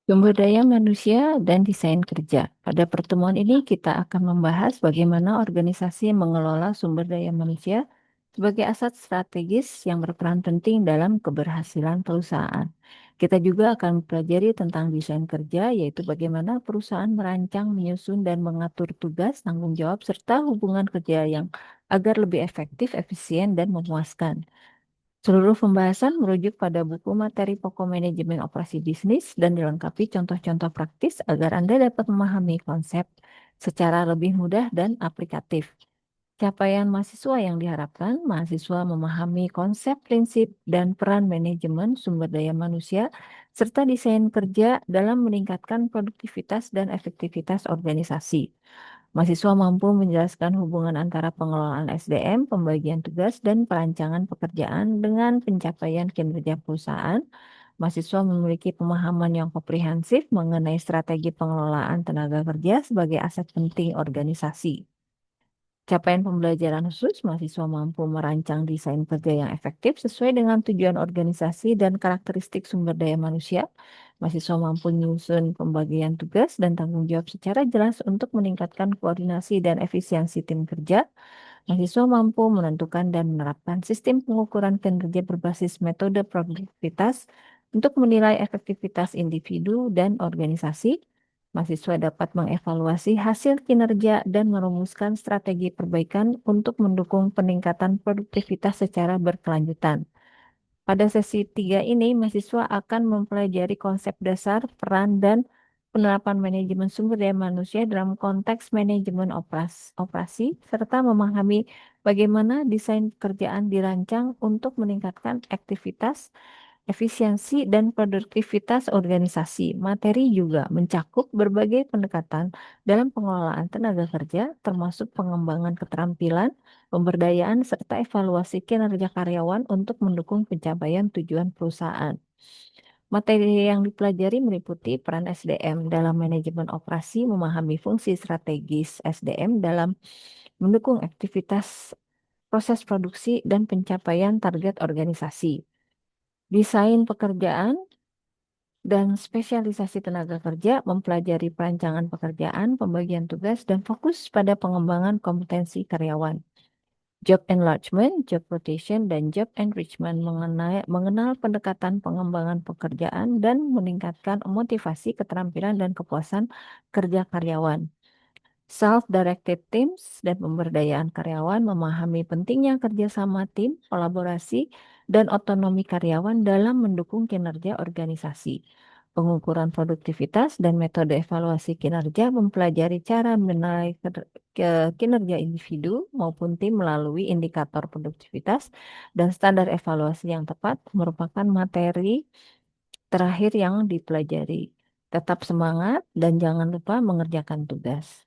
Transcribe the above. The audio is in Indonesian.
Sumber daya manusia dan desain kerja. Pada pertemuan ini kita akan membahas bagaimana organisasi mengelola sumber daya manusia sebagai aset strategis yang berperan penting dalam keberhasilan perusahaan. Kita juga akan mempelajari tentang desain kerja, yaitu bagaimana perusahaan merancang, menyusun, dan mengatur tugas, tanggung jawab, serta hubungan kerja yang agar lebih efektif, efisien, dan memuaskan. Seluruh pembahasan merujuk pada buku materi pokok manajemen operasi bisnis dan dilengkapi contoh-contoh praktis agar Anda dapat memahami konsep secara lebih mudah dan aplikatif. Capaian mahasiswa yang diharapkan, mahasiswa memahami konsep, prinsip, dan peran manajemen sumber daya manusia, serta desain kerja dalam meningkatkan produktivitas dan efektivitas organisasi. Mahasiswa mampu menjelaskan hubungan antara pengelolaan SDM, pembagian tugas, dan perancangan pekerjaan dengan pencapaian kinerja perusahaan. Mahasiswa memiliki pemahaman yang komprehensif mengenai strategi pengelolaan tenaga kerja sebagai aset penting organisasi. Capaian pembelajaran khusus, mahasiswa mampu merancang desain kerja yang efektif sesuai dengan tujuan organisasi dan karakteristik sumber daya manusia. Mahasiswa mampu menyusun pembagian tugas dan tanggung jawab secara jelas untuk meningkatkan koordinasi dan efisiensi tim kerja. Mahasiswa mampu menentukan dan menerapkan sistem pengukuran kinerja berbasis metode produktivitas untuk menilai efektivitas individu dan organisasi. Mahasiswa dapat mengevaluasi hasil kinerja dan merumuskan strategi perbaikan untuk mendukung peningkatan produktivitas secara berkelanjutan. Pada sesi 3 ini, mahasiswa akan mempelajari konsep dasar, peran, dan penerapan manajemen sumber daya manusia dalam konteks manajemen operasi, serta memahami bagaimana desain pekerjaan dirancang untuk meningkatkan aktivitas, efisiensi, dan produktivitas organisasi. Materi juga mencakup berbagai pendekatan dalam pengelolaan tenaga kerja, termasuk pengembangan keterampilan, pemberdayaan, serta evaluasi kinerja karyawan untuk mendukung pencapaian tujuan perusahaan. Materi yang dipelajari meliputi peran SDM dalam manajemen operasi, memahami fungsi strategis SDM dalam mendukung aktivitas proses produksi dan pencapaian target organisasi. Desain pekerjaan dan spesialisasi tenaga kerja mempelajari perancangan pekerjaan, pembagian tugas, dan fokus pada pengembangan kompetensi karyawan. Job enlargement, job rotation, dan job enrichment mengenal pendekatan pengembangan pekerjaan dan meningkatkan motivasi, keterampilan, dan kepuasan kerja karyawan. Self-directed teams dan pemberdayaan karyawan memahami pentingnya kerjasama tim, kolaborasi, dan otonomi karyawan dalam mendukung kinerja organisasi. Pengukuran produktivitas dan metode evaluasi kinerja mempelajari cara menilai kinerja individu maupun tim melalui indikator produktivitas dan standar evaluasi yang tepat merupakan materi terakhir yang dipelajari. Tetap semangat dan jangan lupa mengerjakan tugas.